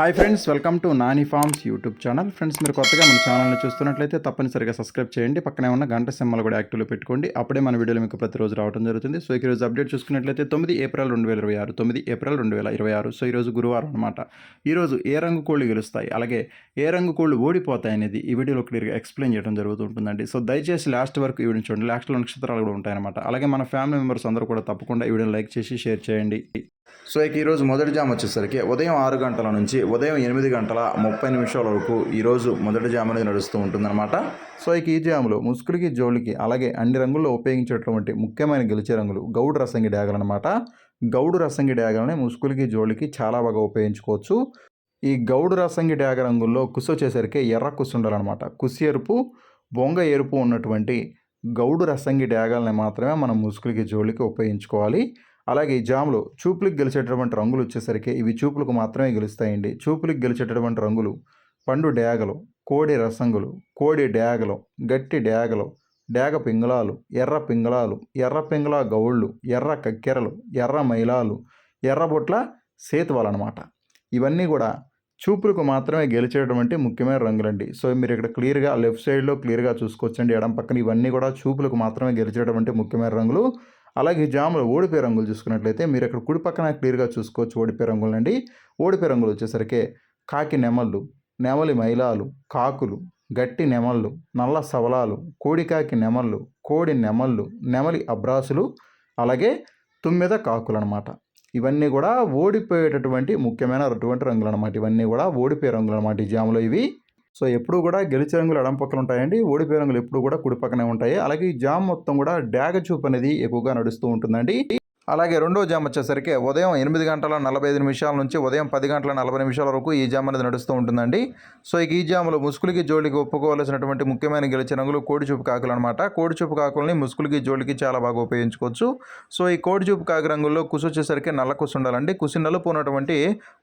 Hi friends, welcome to Nani forms YouTube channel. Friends, మీరు కొత్తగా మన ఛానల్ని చూస్తున్నట్లయితే తప్పనిసరిగా సబ్స్క్రైబ్ చేయండి. పక్కనే ఉన్న గంట సింబల్ కూడా యాక్టివ్లో పెట్టుకోండి. అప్పుడే మన వీడియోలు మీకు ప్రతిరోజు రావడం జరుగుతుంది. సో ఈ రోజు అప్డేట్ చూసుకున్నట్లయితే 9 ఏప్రిల్ 2026 9 ఏప్రిల్ 2026. సో ఈరోజు గురువారం అనమాట. ఈరోజు ఏ రంగు కోళ్ళు గెలుస్తాయి, అలాగే ఏ రంగు కోళ్ళు ఓడిపోతాయి అనేది ఈ వీడియోలో క్లియర్గా ఎక్స్ప్లెయిన్ చేయడం జరుగుతుంటుందండి. సో దయచేసి లాస్ట్ వరకు ఈ వీడియో చూడండి. లాస్ట్లో నక్షత్రాలు కూడా ఉంటాయన్నమాట. అలాగే మన ఫ్యామిలీ మెంబర్స్ అందరూ కూడా తప్పకుండా ఈ వీడియోని లైక్ చేసి షేర్ చేయండి. సో ఇక ఈరోజు మొదటి జామ్ వచ్చేసరికి ఉదయం 6 గంటల నుంచి ఉదయం 8 గంటల 30 నిమిషాల వరకు ఈరోజు మొదటి జామ్ అనేది నడుస్తూ ఉంటుందన్నమాట. సో ఇక ఈ జాములో ముసుగులకి, జోలికి, అలాగే అన్ని రంగుల్లో ఉపయోగించేటువంటి ముఖ్యమైన గెలిచే రంగులు గౌడు రసంగి డ్యాగలు అనమాట. గౌడు రసంగి డ్యాగలని ముసుగులకి, జోలికి చాలా బాగా ఉపయోగించుకోవచ్చు. ఈ గౌడు రసంగి డ్యాగ రంగుల్లో కుసు వచ్చేసరికి ఎర్ర కుసు ఉండాలన్నమాట. కుసి ఎరుపు, బొంగ ఎరుపు ఉన్నటువంటి గౌడు రసంగి డ్యాగల్ని మాత్రమే మనం ముసుగులకి, జోలికి ఉపయోగించుకోవాలి. అలాగే ఈ జామ్లో చూపులకు గెలిచేటటువంటి రంగులు వచ్చేసరికి ఇవి చూపులకు మాత్రమే గెలుస్తాయండి. చూపులకు గెలిచేటటువంటి రంగులు పండు డ్యాగలు, కోడి రసంగులు, కోడి డ్యాగలు, గట్టి డ్యాగలు, డ్యాగ పింగళాలు, ఎర్ర పింగళాలు, ఎర్ర పింగళ గౌళ్ళు, ఎర్ర కక్కెరలు, ఎర్ర మైలాలు, ఎర్రబొట్ల సేతువాలన్నమాట. ఇవన్నీ కూడా చూపులకు మాత్రమే గెలిచేటటువంటి ముఖ్యమైన రంగులండి. సో మీరు ఇక్కడ క్లియర్గా లెఫ్ట్ సైడ్లో క్లియర్గా చూసుకోవచ్చండి. ఎడం పక్కన ఇవన్నీ కూడా చూపులకు మాత్రమే గెలిచేటటువంటి ముఖ్యమైన రంగులు. అలాగే జాములు ఓడిపోయే రంగులు చూసుకున్నట్లయితే మీరు ఇక్కడ కుడి పక్కన క్లియర్గా చూసుకోవచ్చు ఓడిపోయే రంగులండి. ఓడిపోయే రంగులు వచ్చేసరికి కాకి నెమళ్ళు, నెమలి మైలాలు, కాకులు, గట్టి నెమళ్ళు, నల్ల సవలాలు, కోడికాకి నెమళ్ళు, కోడి నెమళ్ళు, నెమలి అబ్రాసులు, అలాగే తుమ్మెద కాకులు అనమాట. ఇవన్నీ కూడా ఓడిపోయేటటువంటి ముఖ్యమైనటువంటి రంగులు అనమాట. ఇవన్నీ కూడా ఓడిపోయే రంగులు అనమాట ఈ జాములో ఇవి. సో ఎప్పుడు కూడా గెలిచే రంగులు ఎడం పక్కన ఉంటాయండి, ఓడిపోయే రంగులు ఎప్పుడు కూడా కుడి పక్కనే ఉంటాయి. అలాగే ఈ జామ్ మొత్తం కూడా డ్యాగ చూపు అనేది ఎక్కువగా నడుస్తూ ఉంటుందండి. అలాగే రెండో జామ్ వచ్చేసరికి ఉదయం 8 గంటల 45 నిమిషాల నుంచి ఉదయం 10 గంటల 40 నిమిషాల వరకు ఈ జామ్ అనేది నడుస్తూ ఉంటుందండి. సో ఈ జాములో ముసుగులకి, జోలికి ఒప్పుకోవాల్సినటువంటి ముఖ్యమైన గెలిచే రంగులు కోడి చూపు కాకులు అనమాట. కోడి చూపు కాకుల్ని ముసుగులకి, జోలికి చాలా బాగా ఉపయోగించుకోవచ్చు. సో ఈ కోడి చూపు కాకి రంగుల్లో కుసు వచ్చేసరికి నల్ల కుసు ఉండాలండి. కుసి నలుపు ఉన్నటువంటి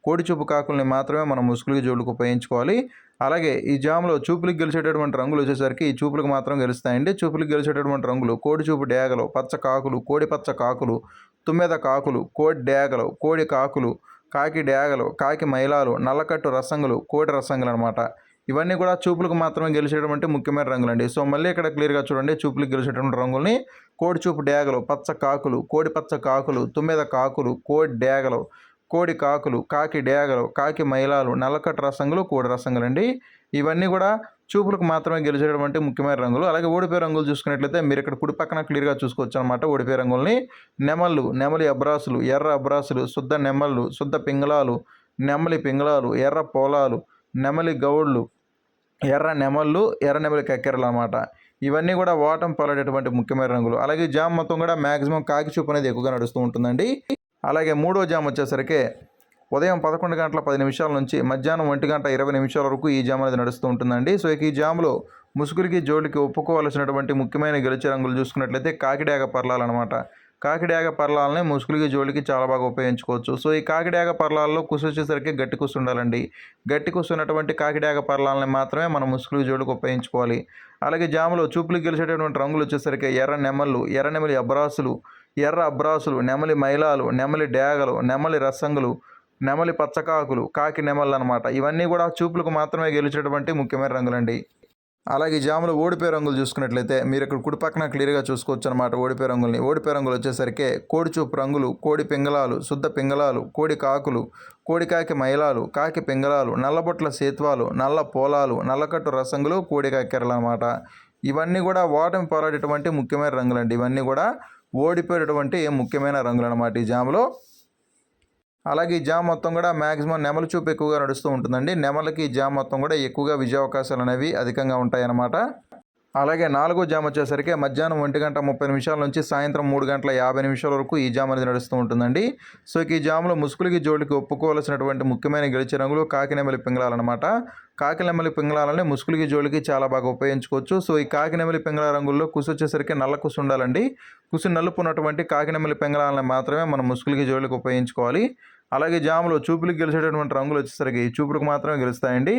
కోడి చూపు కాకుల్ని మాత్రమే మనం ముసుగులకి, జోలికి ఉపయోగించుకోవాలి. అలాగే ఈ జామ్లో చూపులకు గెలిచేటటువంటి రంగులు వచ్చేసరికి ఈ చూపులకు మాత్రం గెలుస్తాయండి. చూపులకు గెలిచేటటువంటి రంగులు కోడి చూపు డ్యాగలు, పచ్చ కాకులు, కోడి పచ్చ కాకులు, తుమ్మెద కాకులు, కోడి డ్యాగలు, కోడి కాకులు, కాకి డ్యాగలు, కాకి మైలాలు, నల్లకట్టు రసంగులు, కోడి రసంగులు అనమాట. ఇవన్నీ కూడా చూపులకు మాత్రమే గెలిచేటువంటి ముఖ్యమైన రంగులండి. సో మళ్ళీ ఇక్కడ క్లియర్గా చూడండి, చూపులకు గెలిచేటువంటి రంగుల్ని కోడి చూపు డ్యాగలు, పచ్చ కాకులు, కోడి పచ్చ కాకులు, తుమ్మెద కాకులు, కోడి డ్యాగలు, కోడి కాకులు, కాకి డ్యాగలు, కాకి మైలాలు, నల్లకట్టు రసంగులు, కోడి రసంగులండి. ఇవన్నీ కూడా చూపులకు మాత్రమే గెలిచేటువంటి ముఖ్యమైన రంగులు. అలాగే ఓడిపోయే రంగులు చూసుకున్నట్లయితే మీరు ఇక్కడ కుడి పక్కన క్లియర్గా చూసుకోవచ్చు అనమాట. ఓడిపోయే రంగుల్ని నెమళ్ళు, నెమలి అబ్రాసులు, ఎర్ర అబ్రాసులు, శుద్ధ నెమళ్ళు, శుద్ధ పింగళాలు, నెమలి పింగళాలు, ఎర్ర పోలాలు, నెమలి గౌళ్ళు, ఎర్ర నెమళ్ళు, ఎర్ర నెమలి కక్కెరలు అనమాట. ఇవన్నీ కూడా ఓటం పాలడేటువంటి ముఖ్యమైన రంగులు. అలాగే జామ్ మొత్తం కూడా మ్యాక్సిమం కాకి చూపు అనేది ఎక్కువగా నడుస్తూ ఉంటుందండి. అలాగే మూడో జామ్ వచ్చేసరికి ఉదయం 11 గంటల 10 నిమిషాల నుంచి మధ్యాహ్నం 1 గంట 20 నిమిషాల వరకు ఈ జామ్ అనేది నడుస్తూ ఉంటుందండి. సో ఈ జామ్లో ముసుగులకి, జోలికి ఒప్పుకోవాల్సినటువంటి ముఖ్యమైన గెలిచే రంగులు చూసుకున్నట్లయితే కాకిడాగ పర్లాలన్నమాట. కాకిడాగ పర్లాలని ముసుగులకి, జోలికి చాలా బాగా ఉపయోగించుకోవచ్చు. సో ఈ కాకిడాగ పర్లాల్లో కుసు వచ్చేసరికి గట్టి కుసు ఉండాలండి. గట్టి కుసు ఉన్నటువంటి కాకిడాగ పర్లాలని మాత్రమే మనం ముసుగులకి, జోలికి ఉపయోగించుకోవాలి. అలాగే జాములో చూపులకు గెలిచేటటువంటి రంగులు వచ్చేసరికి ఎర్ర నెమళ్ళు, ఎర్ర నెమలి అబ్రాసులు, ఎర్ర అబ్రాసులు, నెమలి మైలాలు, నెమలి డ్యాగలు, నెమలి రసంగులు, నెమలి పచ్చకాకులు, కాకి నెమళ్ళు అనమాట. ఇవన్నీ కూడా చూపులకు మాత్రమే గెలిచేటువంటి ముఖ్యమైన రంగులండి. అలాగే జాములో ఓడిపోయే రంగులు చూసుకున్నట్లయితే మీరు ఇక్కడ కుడి పక్కన క్లియర్గా చూసుకోవచ్చు అనమాట. ఓడిపోయే రంగుల్ని ఓడిపోయే రంగులు వచ్చేసరికి కోడి చూపు రంగులు, కోడి పింగళాలు, శుద్ధ పింగళాలు, కోడి కాకులు, కోడి కాకి మైలాలు, కాకి పింగళాలు, నల్లబొట్ల సేత్వాలు, నల్ల పోలాలు, నల్లకట్టు రసంగులు, కోడి కక్కెరలు అనమాట. ఇవన్నీ కూడా ఓటమి పోరాడేటువంటి ముఖ్యమైన రంగులండి. ఇవన్నీ కూడా ఓడిపోయేటటువంటి ముఖ్యమైన రంగులు అనమాట ఈ జాములో. అలాగే ఈ జామ్ మొత్తం కూడా మ్యాక్సిమం నెమలి చూపు ఎక్కువగా నడుస్తూ ఉంటుందండి. నెమలకి ఈ జామ్ మొత్తం కూడా ఎక్కువగా విజయ అవకాశాలు అనేవి అధికంగా ఉంటాయన్నమాట. అలాగే నాలుగో జామ్ వచ్చేసరికి మధ్యాహ్నం 1 గంట 30 నిమిషాల నుంచి సాయంత్రం 3 గంటల 50 నిమిషాల వరకు ఈ జామ్ అనేది నడుస్తూ ఉంటుందండి. సో ఈ జామ్లో ముసుగులకి, జోలికి ఒప్పుకోవాల్సినటువంటి ముఖ్యమైన గెలిచే రంగులు కాకి నెమలి పింగళాలన్నమాట. కాకి నెమలి పింగళాలని ముసుగులకి, జోలికి చాలా బాగా ఉపయోగించుకోవచ్చు. సో ఈ కాకి నెమలి పింగళ రంగుల్లో కుసు వచ్చేసరికి నల్ల కుసు ఉండాలండి. కుసు నలుపు ఉన్నటువంటి కాకి నెమలి పింగళాలని మాత్రమే మనం ముసుగులకి, జోలికి ఉపయోగించుకోవాలి. అలాగే జాములో చూపులకు గెలిచేటటువంటి రంగులు వచ్చేసరికి చూపులకు మాత్రమే గెలుస్తాయండి.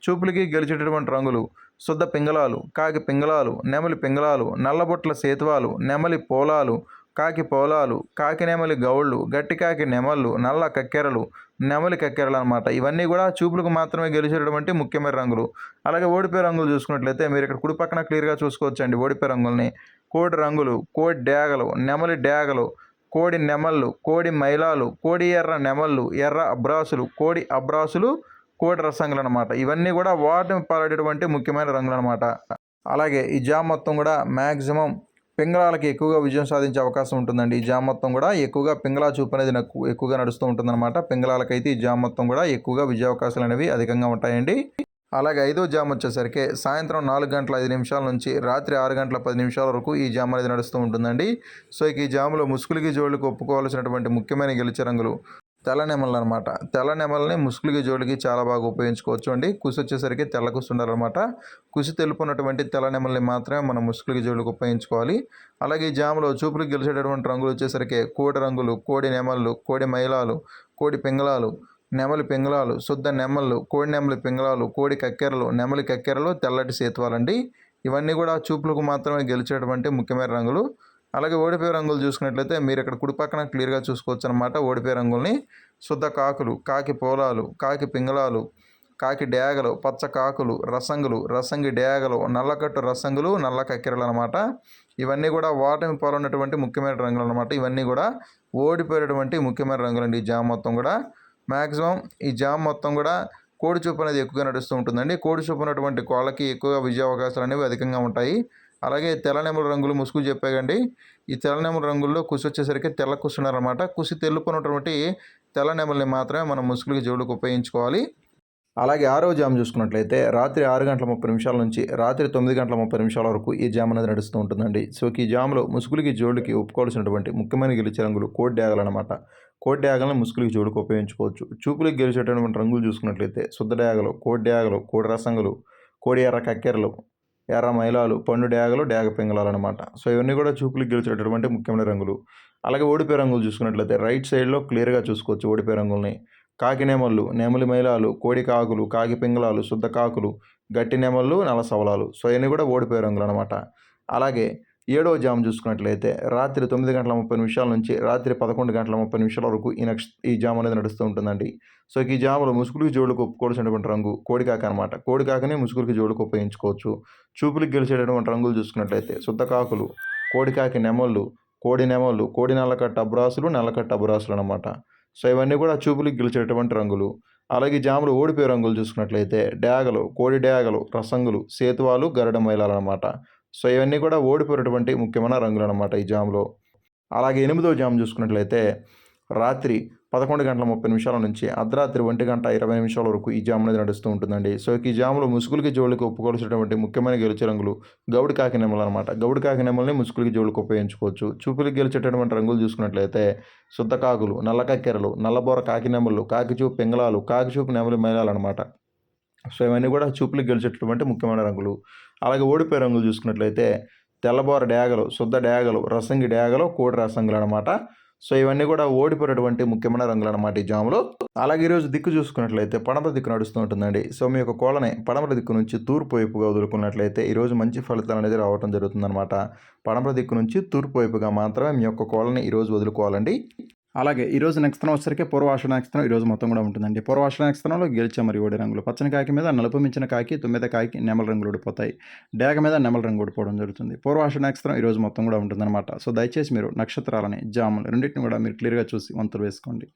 చూపులకి గెలిచేటటువంటి రంగులు శుద్ధ పింగళాలు, కాకి పింగళాలు, నెమలి పింగళాలు, నల్లబొట్ల సేతువాలు, నెమలి పోలాలు, కాకి పోలాలు, కాకి నెమలి గౌళ్ళు, గట్టి కాకి నెమళ్ళు, నల్ల కక్కెరలు, నెమలి కక్కెరలు అనమాట. ఇవన్నీ కూడా చూపులకు మాత్రమే గెలిచేటటువంటి ముఖ్యమైన రంగులు. అలాగే ఓడిపోయే రంగులు చూసుకున్నట్లయితే మీరు ఇక్కడ కుడి పక్కన క్లియర్గా చూసుకోవచ్చండి ఓడిపోయే రంగుల్ని. కోడి రంగులు, కోడి డేగలు, నెమలి డేగలు, కోడి నెమళ్ళు, కోడి మైలాలు, కోడి ఎర్ర నెమళ్ళు, ఎర్ర అబ్రాసులు, కోడి అబ్రాసులు, కోడి రసంగులు అనమాట. ఇవన్నీ కూడా వాటిని పాడేటువంటి ముఖ్యమైన రంగులు అనమాట. అలాగే ఈ జామ్ మొత్తం కూడా మ్యాక్సిమం పింగళాలకి ఎక్కువగా విజయం సాధించే అవకాశం ఉంటుందండి. ఈ జామ్ మొత్తం కూడా ఎక్కువగా పింగళా చూపు అనేది ఎక్కువగా నడుస్తూ ఉంటుందన్నమాట. పింగళాలకైతే ఈ జామ్ మొత్తం కూడా ఎక్కువగా విజయ అవకాశాలు అనేవి అధికంగా ఉంటాయండి. అలాగే 5వ జామ్ వచ్చేసరికి సాయంత్రం 4 గంటల 5 నిమిషాల నుంచి రాత్రి 6 గంటల 10 నిమిషాల వరకు ఈ జామ్ అనేది నడుస్తూ ఉంటుందండి. సో ఇక ఈ జాములో ముసుగులకి జోళ్ళకి ఒప్పుకోవాల్సినటువంటి ముఖ్యమైన గెలిచే రంగులు తెల్ల నెమళ్ళు అనమాట. తెల్ల నెమల్ని ముసుగులకి జోళ్ళకి చాలా బాగా ఉపయోగించుకోవచ్చు అండి. కుసి వచ్చేసరికి తెల్ల కుసి ఉండాలన్నమాట. కుసి తెలుపున్నటువంటి తెల్ల నెమల్ని మాత్రమే మనం ముసుగులకి జోళ్ళకి ఉపయోగించుకోవాలి. అలాగే ఈ జాములో చూపులకు గెలిచేటటువంటి రంగులు వచ్చేసరికి కోడి రంగులు, కోడి నెమళ్ళు, కోడి మైలాలు, కోడి పింగళాలు, నెమలి పింగళాలు, శుద్ధ నెమళ్ళు, కోడి నెమలి పింగళాలు, కోడి కక్కెరలు, నెమలి కక్కెరలు, తెల్లటి సేతువాలండి. ఇవన్నీ కూడా చూపులకు మాత్రమే గెలిచేటువంటి ముఖ్యమైన రంగులు. అలాగే ఓడిపోయే రంగులు చూసుకున్నట్లయితే మీరు ఇక్కడ కుడి పక్కన క్లియర్గా చూసుకోవచ్చు అనమాట. ఓడిపోయే రంగుల్ని శుద్ధ కాకులు, కాకి పోలాలు, కాకి పింగళాలు, కాకి డేగలు, పచ్చ కాకులు, రసంగులు, రసంగి డేగలు, నల్లకట్టు రసంగులు, నల్ల కక్కెరలు అనమాట. ఇవన్నీ కూడా ఓటమి పాలైనటువంటి ముఖ్యమైన రంగులు అనమాట. ఇవన్నీ కూడా ఓడిపోయేటువంటి ముఖ్యమైన రంగులండి. ఈ జామ్ మొత్తం కూడా మ్యాక్సిమం ఈ జామ్ మొత్తం కూడా కోడి చూపు అనేది ఎక్కువగా నడుస్తూ ఉంటుందండి. కోడి చూపు ఉన్నటువంటి కోళ్ళకి ఎక్కువగా విజయ అవకాశాలు అనేవి అధికంగా ఉంటాయి. అలాగే తెల్ల నెమల రంగులు ముసుగు చెప్పాకండి. ఈ తెల్ల నెమల రంగుల్లో కుసి వచ్చేసరికి తెల్ల కుసి ఉన్నారన్నమాట. కుసి తెలుపుకున్నటువంటి తెల్ల నెమల్ని మాత్రమే మనం ముసుగులకి జోడుకు ఉపయోగించుకోవాలి. అలాగే 6వ జామ్ చూసుకున్నట్లయితే రాత్రి 6 గంటల 30 నిమిషాల నుంచి రాత్రి 9 గంటల 30 నిమిషాల వరకు ఈ జామ్ అనేది నడుస్తూ ఉంటుందండి. సో ఈ జామ్లో ముసుగులకి జోడుకి ఒప్పుకోవాల్సినటువంటి ముఖ్యమైన గెలిచే రంగులు కోడి డేగలు అనమాట. కోడి డేగలను ముసుగులకి జోడుకు ఉపయోగించుకోవచ్చు. చూపులకు గెలిచేటటువంటి రంగులు చూసుకున్నట్లయితే శుద్ధ డేగలు, కోడి డేగలు, కోడి రసంగులు, కోడి ఎర్ర కక్కెరలు, ఎర్ర మైలాలు, పండు డేగలు, డేగ పింగళాలు అనమాట. సో ఇవన్నీ కూడా చూపులకు గెలిచేటటువంటి ముఖ్యమైన రంగులు. అలాగే ఓడిపోయే రంగులు చూసుకున్నట్లయితే రైట్ సైడ్లో క్లియర్గా చూసుకోవచ్చు ఓడిపోయే రంగుల్ని. కాకి నెమళ్ళు, నెమలి మైలాలు, కోడి కాకులు, కాకి పింగళాలు, శుద్ధ కాకులు, గట్టి నెమళ్ళు, నల్ల సవలాలు. సో ఇవన్నీ కూడా ఓడిపోయే రంగులు అనమాట. అలాగే 7వ జామ్ చూసుకున్నట్లయితే రాత్రి 9 గంటల 30 నిమిషాల నుంచి రాత్రి 11 గంటల 30 నిమిషాల వరకు ఈ జామ్ అనేది నడుస్తూ ఉంటుందండి. సో ఈ జాములో ముసుగులకి జోడుకు ఒప్పుకోవాల్సినటువంటి రంగు కోడికాక అనమాట. కోడికాకని ముసుగులకి జోడుకు ఉపయోగించుకోవచ్చు. చూపులకు గెలిచేటటువంటి రంగులు చూసుకున్నట్లయితే శుద్ధ కాకులు, కోడికాకి నెమళ్ళు, కోడి నెమళ్ళు, కోడి నల్లకట్ట అబ్రాసులు, నల్లకట్ట అబ్రాసులు అనమాట. సో ఇవన్నీ కూడా చూపులకు గెలిచేటటువంటి రంగులు. అలాగే జాములు ఓడిపోయే రంగులు చూసుకున్నట్లయితే డేగలు, కోడి డేగలు, రసంగులు, సేతువాలు, గరుడ మైలాలు అనమాట. సో ఇవన్నీ కూడా ఓడిపోయేటువంటి ముఖ్యమైన రంగులు అనమాట ఈ జాములో. అలాగే 8వ జామ్ చూసుకున్నట్లయితే రాత్రి 11 గంటల 30 నిమిషాల నుంచి అర్ధరాత్రి 1 గంట 20 నిమిషాల వరకు ఈ జామ్ అనేది నడుస్తూ ఉంటుందండి. సో ఈ జాములో ముసుగులకి జోళ్ళకి ఒప్పుకోవాల్సినటువంటి ముఖ్యమైన గెలిచే రంగులు గౌడి కాకి నెమలు అనమాట. గౌడి కాకి నెమల్ని ముసుగులకి జోళ్ళకి ఉపయోగించుకోవచ్చు. చూపులకు గెలిచేటటువంటి రంగులు చూసుకున్నట్లయితే శుద్ధ కాకులు, నల్ల కక్కెరలు, నల్లబోర కాకి నెమళ్ళు, కాకిచూపు పింగళాలు, కాకిచూపు నెమలి మైలాలు అనమాట. సో ఇవన్నీ కూడా చూపులకు గెలిచేటటువంటి ముఖ్యమైన రంగులు. అలాగే ఓడిపోయే రంగులు చూసుకున్నట్లయితే తెల్లబోర డేగలు, శుద్ధ డేగలు, రసంగి డేగలు, కోడి రసంగులు అనమాట. సో ఇవన్నీ కూడా ఓడిపోయేటువంటి ముఖ్యమైన రంగులు అనమాట ఈ జాములో. అలాగే ఈరోజు దిక్కు చూసుకున్నట్లయితే పడమర దిక్కు నడుస్తూ ఉంటుందండి. సో మీ యొక్క కోళ్ళని పడమర దిక్కు నుంచి తూర్పు వైపుగా వదులుకున్నట్లయితే ఈరోజు మంచి ఫలితాలు అనేది రావడం జరుగుతుందన్నమాట. పడమర దిక్కు నుంచి తూర్పు వైపుగా మాత్రమే మీ యొక్క కోళ్ళని ఈరోజు వదులుకోవాలండి. అలాగే ఈరోజు నక్షత్రం వచ్చేసరికి పూర్వాషాఢ నక్షత్రం ఈరోజు మొత్తం కూడా ఉంటుందండి. పూర్వాషాఢ నక్షత్రంలో గెలిచే మరి ఓడి రంగులు పచ్చని కాకి మీద నలుపు మించిన కాకి, తుమ్మెద కాకి నెమల రంగులు ఊడిపోతాయి. డేగ మీద నెమల రంగు ఊడిపోవడం జరుగుతుంది. పూర్వాషాఢ నక్షత్రం ఈరోజు మొత్తం కూడా ఉంటుందన్నమాట. సో దయచేసి మీరు నక్షత్రాలని జాములు రెండింటిని కూడా మీరు క్లియర్గా చూసి వంతులు వేసుకోండి.